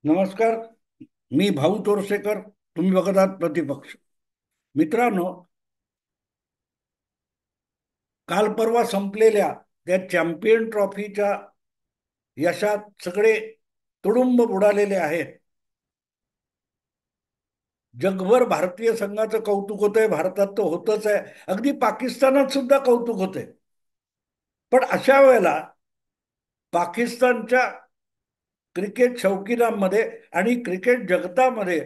नमस्कार. मी भाऊ तोरसेकर. तुम्ही बघत आहात प्रतिपक्ष. मित्रांनो, काल परवा संपलेल्या त्या चॅम्पियन ट्रॉफीच्या यशात सगळे तुडुंब बुडालेले आहेत. जगभर भारतीय संघाचं कौतुक होतंय. भारतात तर होतच आहे. अगदी पाकिस्तानात सुद्धा कौतुक होते. पण अशा वेळेला पाकिस्तानच्या क्रिकेट शौकीनांमध्ये आणि क्रिकेट जगतामध्ये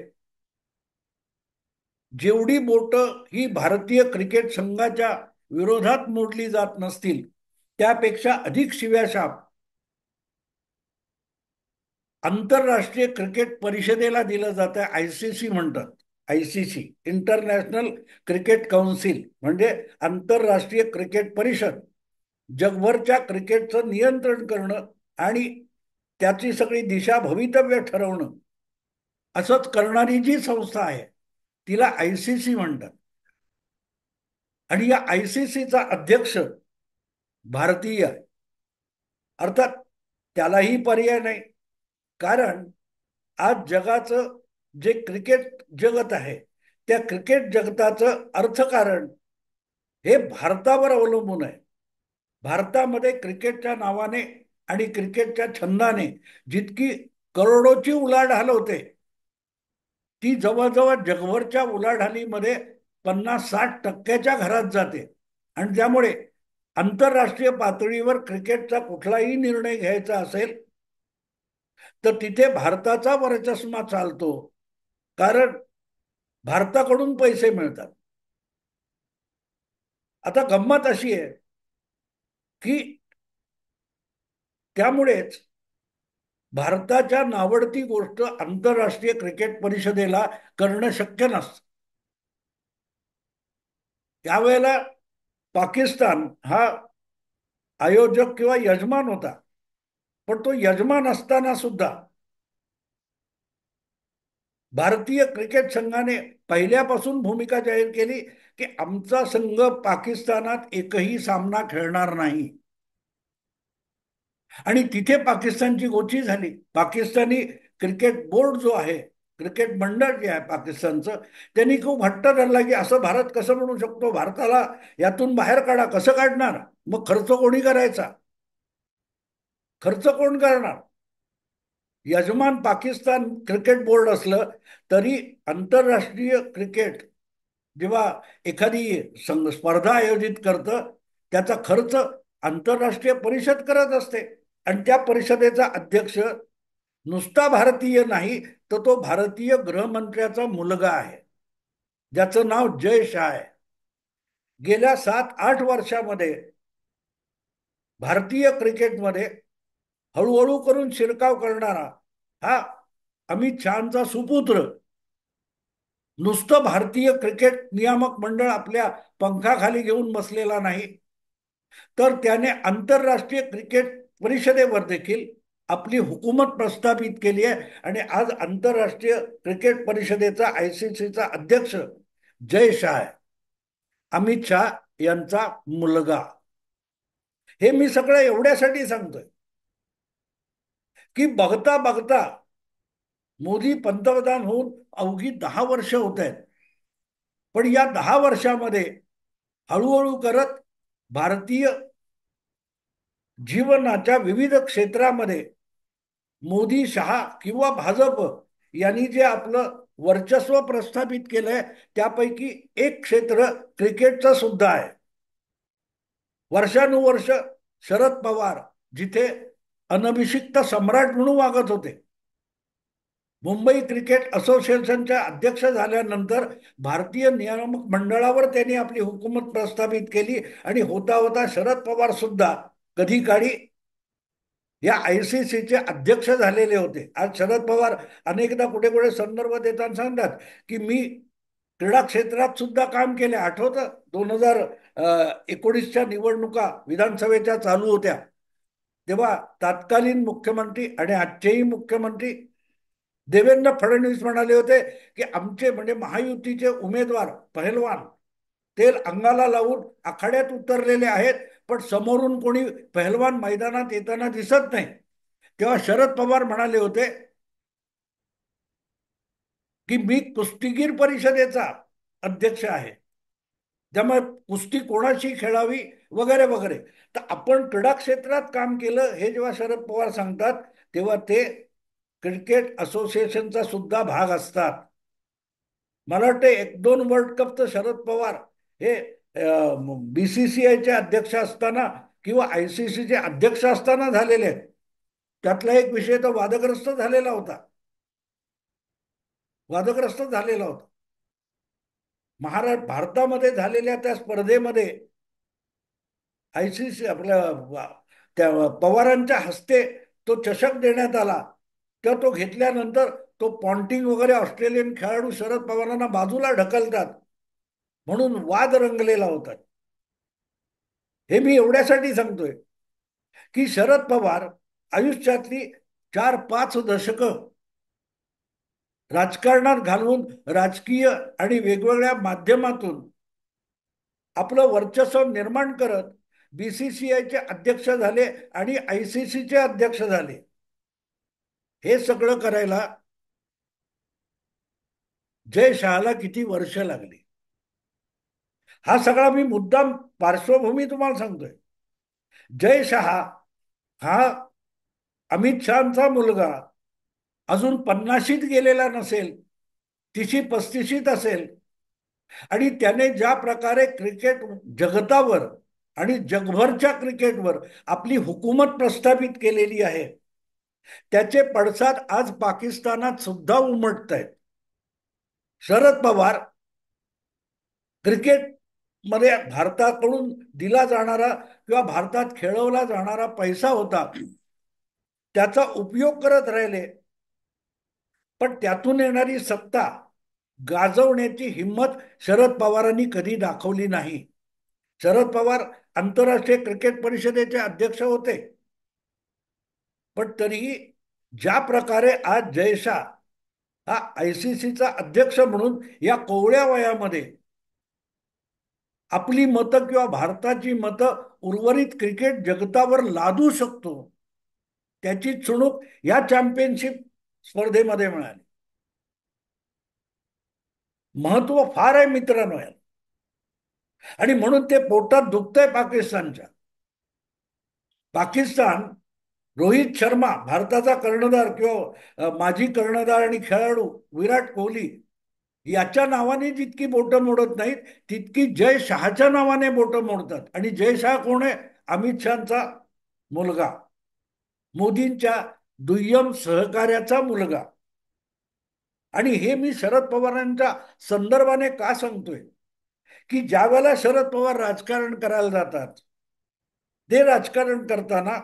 जेवढी बोटं ही भारतीय क्रिकेट संघाच्या विरोधात मोडली जात नसतील, त्यापेक्षा अधिक शिव्याशाप आंतरराष्ट्रीय क्रिकेट परिषदेला दिलं जातं. आयसीसी म्हणतात. आयसीसी, इंटरनॅशनल क्रिकेट काउन्सिल, म्हणजे आंतरराष्ट्रीय क्रिकेट परिषद. जगभरच्या क्रिकेटचं नियंत्रण करणं आणि त्याची सगळी दिशा भवितव्य ठरवणं असंच करणारी जी संस्था आहे, तिला आयसीसी म्हणतात. आणि या आयसीसीचा अध्यक्ष भारतीय आहे. अर्थात त्यालाही पर्याय नाही. कारण आज जगाचं जे क्रिकेट जगत आहे, त्या क्रिकेट जगताचं अर्थकारण हे भारतावर अवलंबून आहे. भारतामध्ये क्रिकेटच्या नावाने आणि क्रिकेटच्या छंदाने जितकी करोडोची उलाढाल होते, ती जवळजवळ जगभरच्या उलाढालीमध्ये 50-60% घरात जाते. आणि त्यामुळे आंतरराष्ट्रीय पातळीवर क्रिकेटचा कुठलाही निर्णय घ्यायचा असेल तर तिथे भारताचा वरचष्मा चालतो. कारण भारताकडून पैसे मिळतात. आता गंमत अशी आहे की त्यामुळेच भारताच्या नावडती गोष्ट आंतरराष्ट्रीय क्रिकेट परिषदेला करणं शक्य नसतं. त्यावेळेला पाकिस्तान हा आयोजक किंवा यजमान होता. पण तो यजमान असताना सुद्धा भारतीय क्रिकेट संघाने पहिल्यापासून भूमिका जाहीर केली की आमचा संघ पाकिस्तानात एकही सामना खेळणार नाही. आणि तिथे पाकिस्तानची गोची झाली. पाकिस्तानी क्रिकेट बोर्ड जो आहे, क्रिकेट मंडळ जे आहे पाकिस्तानचं, त्यांनी खूप हट्ट धरला की असं भारत कसं म्हणू शकतो, भारताला यातून बाहेर काढा. कसं काढणार? मग खर्च कोणी करायचा? खर्च कोण करणार? यजमान पाकिस्तान क्रिकेट बोर्ड असलं तरी आंतरराष्ट्रीय क्रिकेट जेव्हा एखादी स्पर्धा आयोजित करतं, त्याचा खर्च आंतरराष्ट्रीय परिषद करत असते. आणि त्या परिषदेचा अध्यक्ष नुसता भारतीय नाही, तर तो भारतीय गृहमंत्र्याचा मुलगा आहे, ज्याचं नाव जय शाह आहे. गेल्या 7-8 वर्षामध्ये भारतीय क्रिकेटमध्ये हळूहळू करून शिरकाव करणारा हा अमित शहाचा सुपुत्र नुसतं भारतीय क्रिकेट नियामक मंडळ आपल्या पंखाखाली घेऊन बसलेला नाही, तर त्याने आंतरराष्ट्रीय क्रिकेट परिषदेवर देखील आपली हुकूमत प्रस्थापित केली आहे. आणि आज आंतरराष्ट्रीय क्रिकेट परिषदेचा आयसीसीचा अध्यक्ष जय शाह आहे, अमित शाह यांचा मुलगा. हे मी सगळं एवढ्यासाठी सांगतोय की बघता बघता मोदी पंतप्रधान होऊन अवघी 10 वर्ष होत आहेत. पण या 10 वर्षामध्ये हळूहळू करत भारतीय जीवनाच्या विविध क्षेत्रामध्ये मोदी, शहा किंवा भाजप यांनी जे आपलं वर्चस्व प्रस्थापित केलंय, त्यापैकी एक क्षेत्र क्रिकेटचं सुद्धा आहे. वर्षानुवर्ष शरद पवार जिथे अनभिषिक्त सम्राट म्हणून वागत होते, मुंबई क्रिकेट असोसिएशनच्या अध्यक्ष झाल्यानंतर भारतीय नियामक मंडळावर त्यांनी आपली हुकूमत प्रस्थापित केली. आणि होता होता शरद पवार सुद्धा कधी काळी या आयसीसीचे अध्यक्ष झालेले होते. आज शरद पवार अनेकदा कुठे कुठे संदर्भ देताना सांगतात की मी क्रीडा क्षेत्रात सुद्धा काम केले. आठवतं 2019च्या निवडणुका विधानसभेच्या चालू होत्या, तेव्हा तत्कालीन मुख्यमंत्री आणि आजचेही मुख्यमंत्री देवेंद्र फडणवीस म्हणाले होते की आमचे म्हणजे महायुतीचे उमेदवार पहलवान तेल अंगाला लावून आखाड्यात उतरलेले आहेत, पण समोरून कोणी पहलवान मैदानात येताना दिसत नाही. तेव्हा शरद पवार म्हणाले होते की मी कुस्तीगीर परिषदेचा अध्यक्ष आहे, त्यामुळे कुस्ती कोणाशी खेळावी वगैरे वगैरे. तर आपण क्रीडा क्षेत्रात काम केलं हे जेव्हा शरद पवार सांगतात, तेव्हा ते क्रिकेट असोसिएशनचा सुद्धा भाग असतात. मला वाटतं एक दोन वर्ल्ड कप तर शरद पवार हे बीसीसीआयचे अध्यक्ष असताना किंवा आयसीसीचे अध्यक्ष असताना झालेले आहेत. त्यातला एक विषय तर वादग्रस्त झालेला होता. वादग्रस्त झालेला होता. भारतामध्ये झालेल्या त्या स्पर्धेमध्ये आयसीसी त्या पवारांच्या हस्ते तो चषक देण्यात आला. तर तो घेतल्यानंतर तो पॉन्टिंग वगैरे ऑस्ट्रेलियन खेळाडू शरद पवारांना बाजूला ढकलतात म्हणून वाद रंगलेला होता. हे मी एवढ्यासाठी सांगतोय की शरद पवार आयुष्यातली 4-5 दशकं राजकारणात घालवून राजकीय आणि वेगवेगळ्या माध्यमातून आपलं वर्चस्व निर्माण करत बीसीसीआयचे अध्यक्ष झाले आणि आयसीसीचे अध्यक्ष झाले. हे सगळं करायला जय शहाला किती वर्ष लागली. हा सगळा मी मुद्दाम पार्श्वभूमी तुम्हाला सांगतोय. जय शहा हा अमित शहाचा मुलगा अजून 50शीत गेलेला नसेल, 30-35शीत असेल, आणि त्याने ज्या प्रकारे क्रिकेट जगतावर आणि जगभरच्या क्रिकेटवर आपली हुकूमत प्रस्थापित केलेली आहे, त्याचे पडसाद आज पाकिस्तानात सुद्धा उमटत आहेत. शरद पवार क्रिकेट मध्ये भारताकडून दिला जाणारा किंवा भारतात खेळवला जाणारा पैसा होता, त्याचा उपयोग करत राहिले. पण त्यातून येणारी सत्ता गाजवण्याची हिंमत शरद पवारांनी कधी दाखवली नाही. शरद पवार आंतरराष्ट्रीय क्रिकेट परिषदेचे अध्यक्ष होते, पण तरीही ज्या प्रकारे आज जयशाह हा आयसीसीचा अध्यक्ष म्हणून या कोवळ्या वयामध्ये आपली मतं किंवा भारताची मतं उर्वरित क्रिकेट जगतावर लादू शकतो, त्याची चुणूक या चॅम्पियनशिप स्पर्धेमध्ये मिळाली. महत्व फार आहे मित्रांनो. आणि म्हणून ते पोटात दुखतंय पाकिस्तानच्या. पाकिस्तान रोहित शर्मा भारताचा कर्णधार किंवा माजी कर्णधार आणि खेळाडू विराट कोहली याच्या नावाने जितकी बोटं मोडत नाहीत, तितकी जय शहाच्या नावाने बोटं मोडतात. आणि जय शहा कोण आहे? अमित शहाचा मुलगा, मोदींच्या दुय्यम सहकार्याचा मुलगा. आणि हे मी शरद पवारांच्या संदर्भाने का सांगतोय की ज्या वेळेला शरद पवार राजकारण करायला जातात, ते राजकारण करताना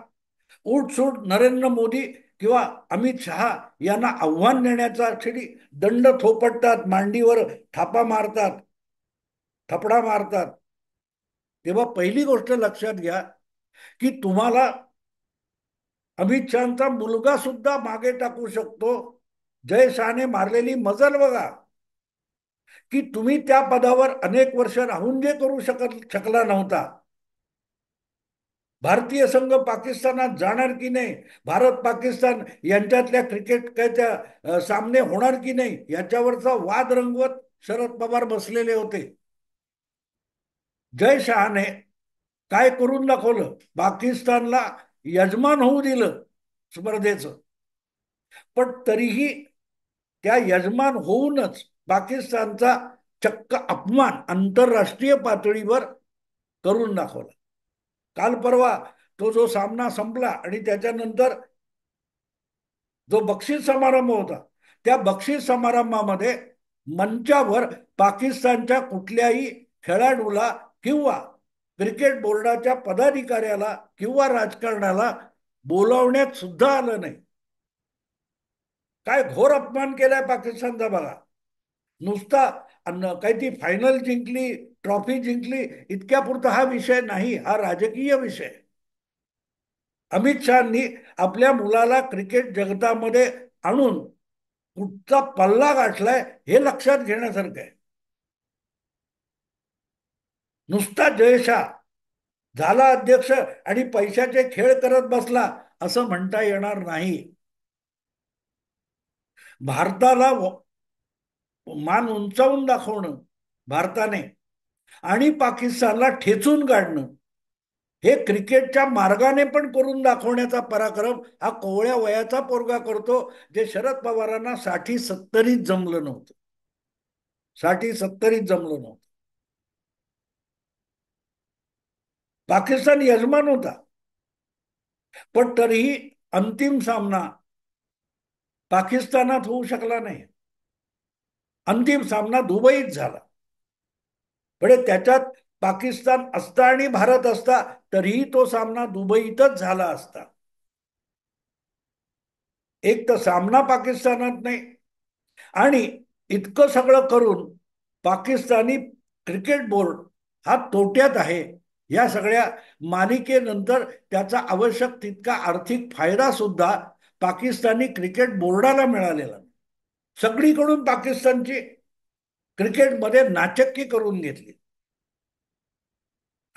उठसूट नरेंद्र मोदी किंवा अमित शहा यांना आव्हान देण्याचा क्षणी दंड थोपटतात, मांडीवर थापा मारतात, थपडा मारतात. तेव्हा पहिली गोष्ट लक्षात घ्या की तुम्हाला अमित शहाचा मुलगा सुद्धा मागे टाकू शकतो. जय शहाने मारलेली मजल बघा की तुम्ही त्या पदावर अनेक वर्ष राहून जे करू शकला नव्हता. भारतीय संघ पाकिस्तानात जाणार की नाही, भारत पाकिस्तान यांच्यातल्या क्रिकेटच्या सामने होणार की नाही, याच्यावरचा वाद रंगवत शरद पवार बसलेले होते. जय शहाने काय करून दाखवलं? पाकिस्तानला यजमान होऊ दिलं स्पर्धेचं. पण तरीही त्या यजमान होऊनच पाकिस्तानचा चक्क अपमान आंतरराष्ट्रीय पातळीवर करून दाखवला. काल परवा तो जो सामना संपला आणि त्याच्यानंतर जो बक्षीस समारंभ होता, त्या बक्षीस समारंभामध्ये मंचावर पाकिस्तानच्या कुठल्याही खेळाडूला किंवा क्रिकेट बोर्डाच्या पदाधिकाऱ्याला किंवा राजकारणाला बोलावण्यात सुद्धा आलं नाही. काय घोर अपमान केलाय पाकिस्तानचा बघा. नुसता काही ती फायनल जिंकली, ट्रॉफी जिंकली इतक्या पुरता हा विषय नाही, हा राजकीय विषय. अमित शहानी आपल्या मुलाला क्रिकेट जगतामध्ये आणून कुठचा पल्ला गाठलाय हे लक्षात घेण्यासारखं आहे. नुसता जयशाह झाला अध्यक्ष आणि पैशाचे खेळ करत बसला असं म्हणता येणार नाही. भारताला मान उंचावून दाखवणं भारताने आणि पाकिस्तानला ठेचून काढणं, हे क्रिकेटच्या मार्गाने पण करून दाखवण्याचा पराक्रम हा कोवळ्या वयाचा पोरगा करतो, जे शरद पवारांना 60-70 जमलं नव्हतं. 60-70 जमलं नव्हतं. पाकिस्तान यजमान होता, पण तरीही अंतिम सामना पाकिस्तानात होऊ शकला नाही. अंतिम सामना दुबईत झाला. म्हणजे त्याच्यात पाकिस्तान असता आणि भारत असता तरीही तो सामना दुबईतच झाला असता. एक तर सामना पाकिस्तानात नाही, आणि इतकं सगळं करून पाकिस्तानी क्रिकेट बोर्ड हा तोट्यात आहे. या सगळ्या मालिकेनंतर त्याचा आवश्यक तितका आर्थिक फायदा सुद्धा पाकिस्तानी क्रिकेट बोर्डाला मिळालेला. सगळीकडून पाकिस्तानची क्रिकेटमध्ये नाचक्की करून घेतली,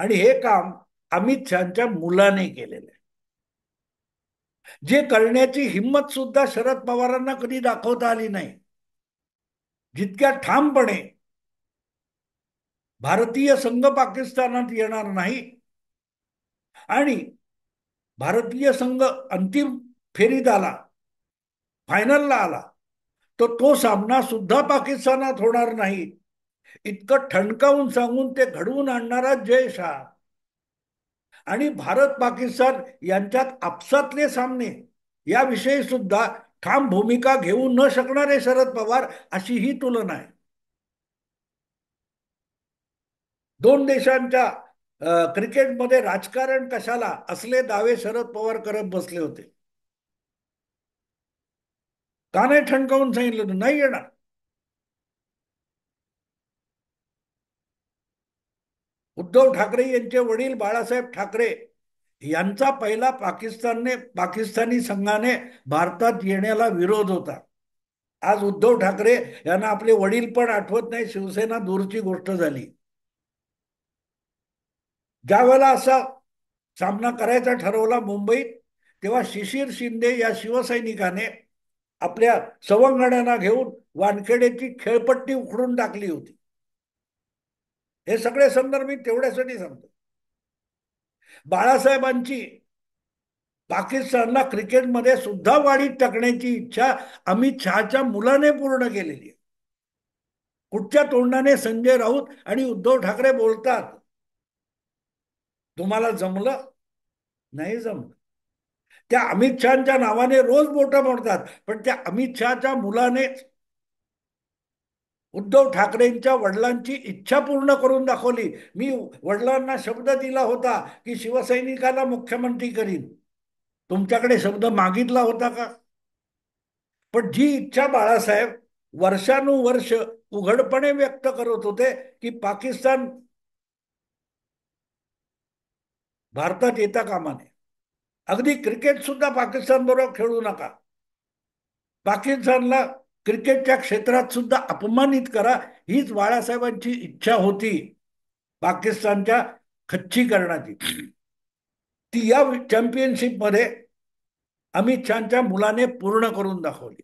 आणि हे काम अमित शहाच्या मुलाने केलेलं आहे. जे करण्याची हिंमत सुद्धा शरद पवारांना कधी दाखवता आली नाही. जितक्या ठामपणे भारतीय संघ पाकिस्तानात येणार नाही आणि भारतीय संघ अंतिम फेरीत आला, फायनलला आला, तर तो सामना सुद्धा पाकिस्तानात होणार नाही, इतकं ठणकावून सांगून ते घडवून आणणारा जय शाह. आणि भारत पाकिस्तान यांच्यात आपसातले सामने याविषयी सुद्धा ठाम भूमिका घेऊ न शकणारे शरद पवार, अशी ही तुलना आहे. दोन देशांच्या क्रिकेटमध्ये राजकारण कशाला, असले दावे शरद पवार करत बसले होते. का नाही ठणकावून सांगितलं नाही येणार. उद्धव ठाकरे यांचे वडील बाळासाहेब ठाकरे यांचा पहिला पाकिस्तानी संघाने भारतात येण्याला विरोध होता. आज उद्धव ठाकरे यांना आपले वडील पण आठवत नाही, शिवसेना दूरची गोष्ट झाली. ज्या वेळेला असा सामना करायचा ठरवला मुंबईत, तेव्हा शिशिर शिंदे या शिवसैनिकाने आपल्या सवंगड्यांना घेऊन वानखेडेची खेळपट्टी उखडून टाकली होती. हे सगळे संदर्भ मी तेवढ्यासाठी सांगतो. बाळासाहेबांची पाकिस्तानला क्रिकेटमध्ये सुद्धा वाढीत टाकण्याची इच्छा अमित शहाच्या मुलाने पूर्ण केलेली आहे. कुठच्या तोंडाने संजय राऊत आणि उद्धव ठाकरे बोलतात? तुम्हाला जमलं नाही जमलं. त्या अमित शहाच्या नावाने रोज बोटं मोडतात, पण त्या अमित शहाच्या मुलाने उद्धव ठाकरेंच्या वडिलांची इच्छा पूर्ण करून दाखवली. मी वडिलांना शब्द दिला होता की शिवसैनिकाला मुख्यमंत्री करीन. तुमच्याकडे शब्द मागितला होता का? पण जी इच्छा बाळासाहेब वर्षानुवर्ष उघडपणे व्यक्त करत होते की पाकिस्तान भारतात येता कामा नये. अगदी क्रिकेट सुद्धा पाकिस्तान बरोबर खेळू नका. पाकिस्तानला क्रिकेटच्या क्षेत्रात सुद्धा अपमानित करा, हीच बाळासाहेबांची इच्छा होती पाकिस्तानच्या खच्चीकरणाची. ती या चॅम्पियनशिप मध्ये अमित शहाच्या मुलाने पूर्ण करून दाखवली.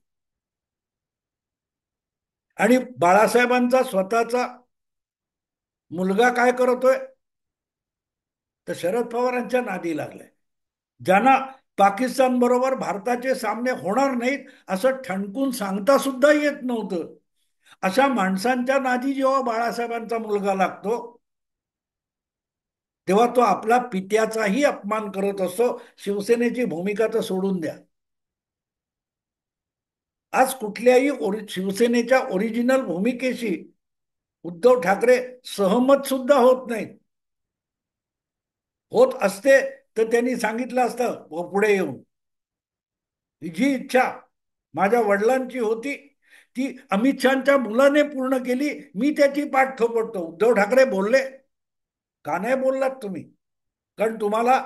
आणि बाळासाहेबांचा स्वतःचा मुलगा काय करतोय, तर शरद पवारांच्या नादी लागलाय. ज्यांना पाकिस्तान बरोबर भारताचे सामने होणार नाहीत असं ठणकून सांगता सुद्धा येत नव्हतं, अशा माणसांच्या नादी जेव्हा बाळासाहेबांचा मुलगा लागतो, तेव्हा तो आपला पित्याचाही अपमान करत असतो. शिवसेनेची भूमिका तर सोडून द्या. आज कुठल्याही शिवसेनेच्या ओरिजिनल भूमिकेशी उद्धव ठाकरे सहमत सुद्धा होत नाहीत. होत असते तर त्यांनी सांगितलं असतं पुढे येऊन, जी इच्छा माझ्या वडिलांची होती ती अमित शहाच्या मुलाने पूर्ण केली, मी त्याची पाठ थोपटतो. उद्धव ठाकरे बोलले का नाही बोललात तुम्ही? कारण तुम्हाला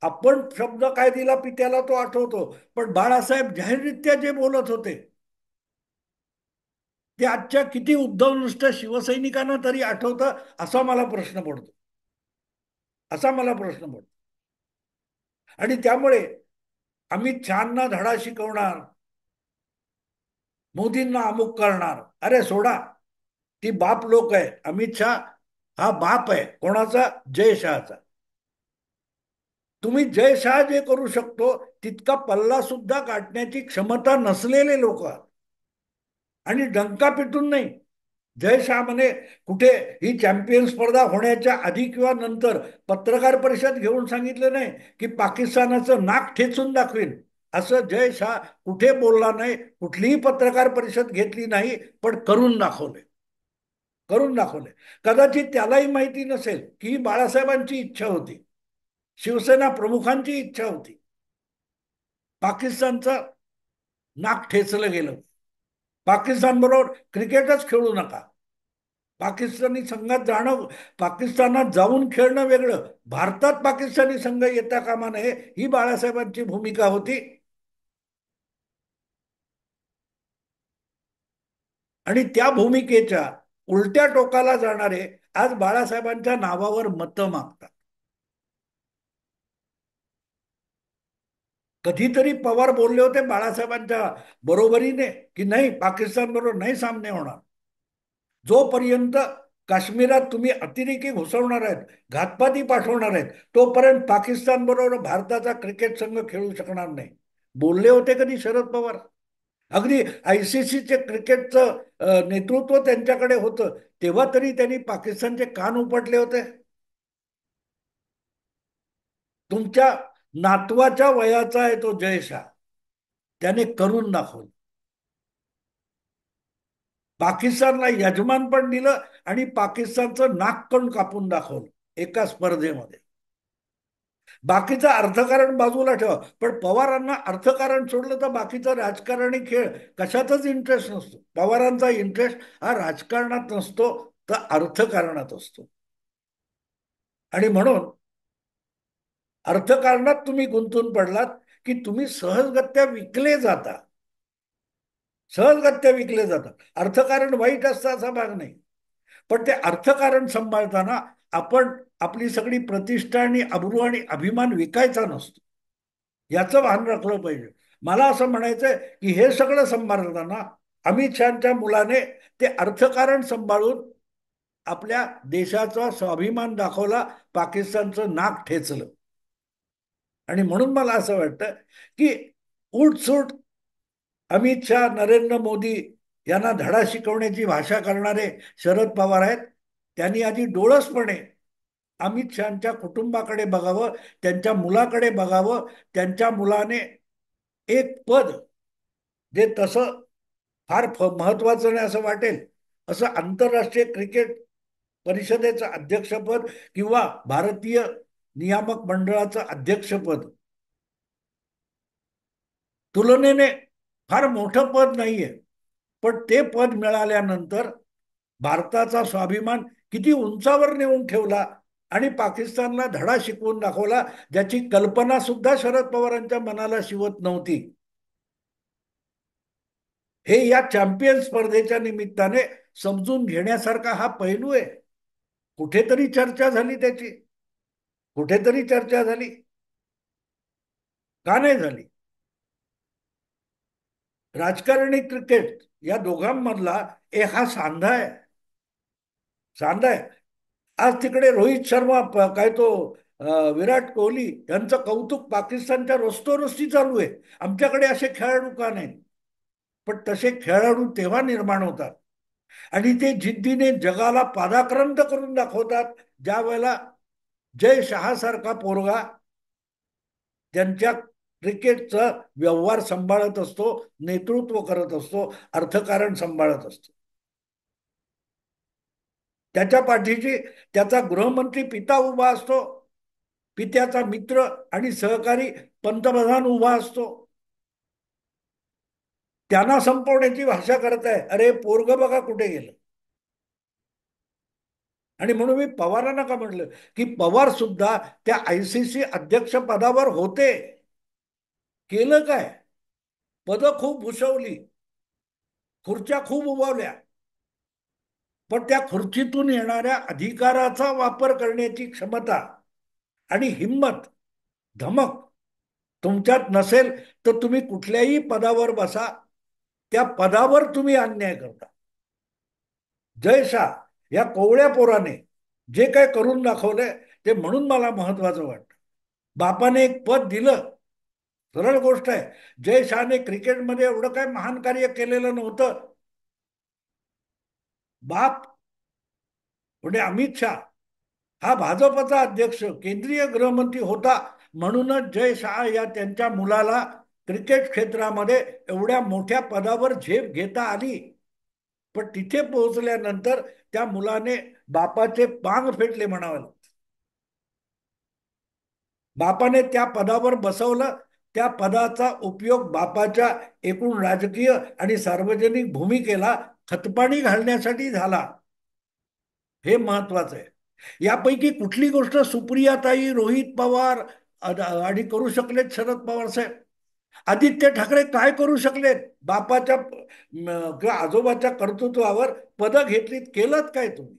आपण शब्द काय दिला पित्याला तो आठवतो, पण बाळासाहेब जाहीररित्या जे बोलत होते ते आजच्या किती उद्धवनिष्ठ शिवसैनिकांना तरी आठवतं, असा मला प्रश्न पडतो. असा मला प्रश्न पडतो. आणि त्यामुळे अमित शहाना धडा शिकवणार मोदींना अमुक करणार. अरे सोडा, ती बाप लोक आहे. अमित शहा हा बाप आहे कोणाचा? जय शहाचा. तुम्ही जय शहा जे करू शकतो तितका पल्ला सुद्धा गाठण्याची क्षमता नसलेले लोक आहात. आणि डंका पिटून नाही. जय शहा म्हणे कुठे ही चॅम्पियन स्पर्धा होण्याच्या आधी किंवा नंतर पत्रकार परिषद घेऊन सांगितलं नाही की पाकिस्तानाचं नाक ठेचून दाखवेन. असं जय शहा कुठे बोलला नाही, कुठलीही पत्रकार परिषद घेतली नाही, पण करून दाखवले. करून दाखवले. कदाचित त्यालाही माहिती नसेल की ही बाळासाहेबांची इच्छा होती, शिवसेना प्रमुखांची इच्छा होती. पाकिस्तानचं नाक ठेचलं गेलं. पाकिस्तान बरोबर क्रिकेटच खेळू नका. पाकिस्तानी संघात जाणं, पाकिस्तानात जाऊन खेळणं वेगळं, भारतात पाकिस्तानी संघ येता कामा नये, ही बाळासाहेबांची भूमिका होती. आणि त्या भूमिकेच्या उलट्या टोकाला जाणारे आज बाळासाहेबांच्या नावावर मतं मागतात. कधीतरी पवार बोलले होते बाळासाहेबांच्या बरोबरीने की नाही, पाकिस्तान बरोबर नाही सामने होणार. जोपर्यंत काश्मीरात तुम्ही अतिरेकी घुसवणार आहेत, घातपाती पाठवणार आहेत, तोपर्यंत पाकिस्तान बरोबर भारताचा क्रिकेट संघ खेळू शकणार नाही. बोलले होते कधी शरद पवार? अगदी आयसीसीचे क्रिकेटचं नेतृत्व त्यांच्याकडे होतं, तेव्हा तरी त्यांनी पाकिस्तानचे कान उपटले होते. तुमच्या नातवाच्या वयाचा आहे तो जय शाह, त्याने करून दाखवलं. पाकिस्तानला यजमान पण दिलं आणि पाकिस्तानचं नाक पण कापून दाखवलं एका स्पर्धेमध्ये. बाकीचं अर्थकारण बाजूला ठेवा, पण पवारांना अर्थकारण सोडलं तर बाकीचं राजकारणी खेळ कशातच इंटरेस्ट नसतो. पवारांचा इंटरेस्ट हा राजकारणात नसतो, तर अर्थकारणात असतो. आणि म्हणून अर्थकारणात तुम्ही गुंतून पडलात की तुम्ही सहजगत्या विकले जाता. सहजगत्या विकले जातात. अर्थकारण वाईट असतं असा भाग नाही, पण ते अर्थकारण सांभाळताना आपण आपली सगळी प्रतिष्ठा आणि अब्रू आणि अभिमान विकायचा नसतो, याचं भान राखलं पाहिजे. मला असं म्हणायचंय की हे सगळं सांभाळताना अमित शहाच्या मुलाने ते अर्थकारण सांभाळून आपल्या देशाचा स्वाभिमान दाखवला, पाकिस्तानचं नाक ठेचलं. आणि म्हणून मला असं वाटतं की उठसूट अमित शहा, नरेंद्र मोदी यांना धडा शिकवण्याची भाषा करणारे शरद पवार आहेत. त्यांनी आधी डोळसपणे अमित शहाच्या कुटुंबाकडे बघावं, त्यांच्या मुलाकडे बघावं. त्यांच्या मुलाने एक पद जे तसं फार महत्वाचं नाही असं वाटेल, असं आंतरराष्ट्रीय क्रिकेट परिषदेचं अध्यक्षपद किंवा भारतीय नियामक मंडळाचं अध्यक्षपद तुलनेने फार मोठं पद नाहीये, पण ते पद मिळाल्यानंतर भारताचा स्वाभिमान किती उंचावर नेऊन ठेवला आणि पाकिस्तानला धडा शिकवून दाखवला, ज्याची कल्पना सुद्धा शरद पवारांच्या मनाला शिवत नव्हती. हे या चॅम्पियन स्पर्धेच्या निमित्ताने समजून घेण्यासारखा हा पैलू आहे. कुठेतरी चर्चा झाली त्याची, कुठेतरी चर्चा झाली. का नाही झाली? राजकारणी क्रिकेट या दोघांमधला एक हा सांधा आहे. सांधा आहे. आज तिकडे रोहित शर्मा, काय तो विराट कोहली यांचं कौतुक पाकिस्तानच्या रोस्तोरोस्ती चालू आहे. आमच्याकडे असे खेळाडू का नाही? पण तसे खेळाडू तेव्हा निर्माण होतात आणि ते जिद्दीने जगाला पादाक्रांत करून दाखवतात, ज्या वेळेला जय शहा पोरगा त्यांच्या क्रिकेटचा व्यवहार सांभाळत असतो, नेतृत्व करत असतो, अर्थकारण सांभाळत असतो. त्याच्या पाठीशी त्याचा गृहमंत्री पिता उभा असतो, पित्याचा मित्र आणि सहकारी पंतप्रधान उभा असतो. त्यांना संपवण्याची भाषा करत आहे. अरे पोरग बघा कुठे गेलं. आणि म्हणून मी पवारांना का म्हटलं की पवार सुद्धा त्या आयसीसी अध्यक्ष पदावर होते. केलं काय? पद खूप भूषवली, खुर्च्या खूप उभावल्या, पण त्या खुर्चीतून येणाऱ्या अधिकाराचा वापर करण्याची क्षमता आणि हिंमत, धमक तुमच्यात नसेल तर तुम्ही कुठल्याही पदावर बसा, त्या पदावर तुम्ही अन्याय करता. जय शाह या कोवळ्या पोराने जे काय करून दाखवलंय ते म्हणून मला महत्वाचं वाटतं. बापाने एक पद दिलं, सरळ गोष्ट आहे. जय शहाने क्रिकेटमध्ये एवढं काय महान कार्य केलेलं नव्हतं. बाप म्हणजे अमित शहा हा भाजपचा अध्यक्ष, केंद्रीय गृहमंत्री होता, म्हणूनच जय शहा या त्यांच्या मुलाला क्रिकेट क्षेत्रामध्ये एवढ्या मोठ्या पदावर झेप घेता आली. पण तिथे पोहोचल्यानंतर त्या मुलाने बापाचे पांग फेटले म्हणावं. बापाने त्या पदावर बसवलं. त्या पदाचा उपयोग बापाच्या एकूण राजकीय आणि सार्वजनिक भूमिकेला खतपाणी घालण्यासाठी झाला. हे महत्वाचं आहे. यापैकी कुठली गोष्ट सुप्रियाताई, रोहित पवार आणि करू शकलेत शरद पवार साहेब? आदित्य ठाकरे काय करू शकलेत? बापाच्या किंवा आजोबाच्या कर्तृत्वावर पदं घेतलीत, केलं काय तुम्ही?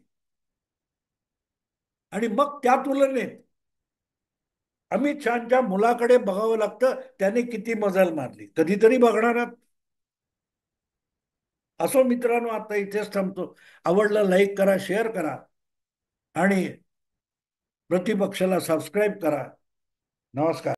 आणि मग त्या तुलनेत अमित शहाच्या मुलाकडे बघावं लागतं, त्याने किती मजल मारली. कधीतरी बघणार आहात. असो मित्रांनो, आता इथेच थांबतो. आवडलं लाईक करा, शेअर करा आणि प्रतिपक्षाला सबस्क्राईब करा. नमस्कार.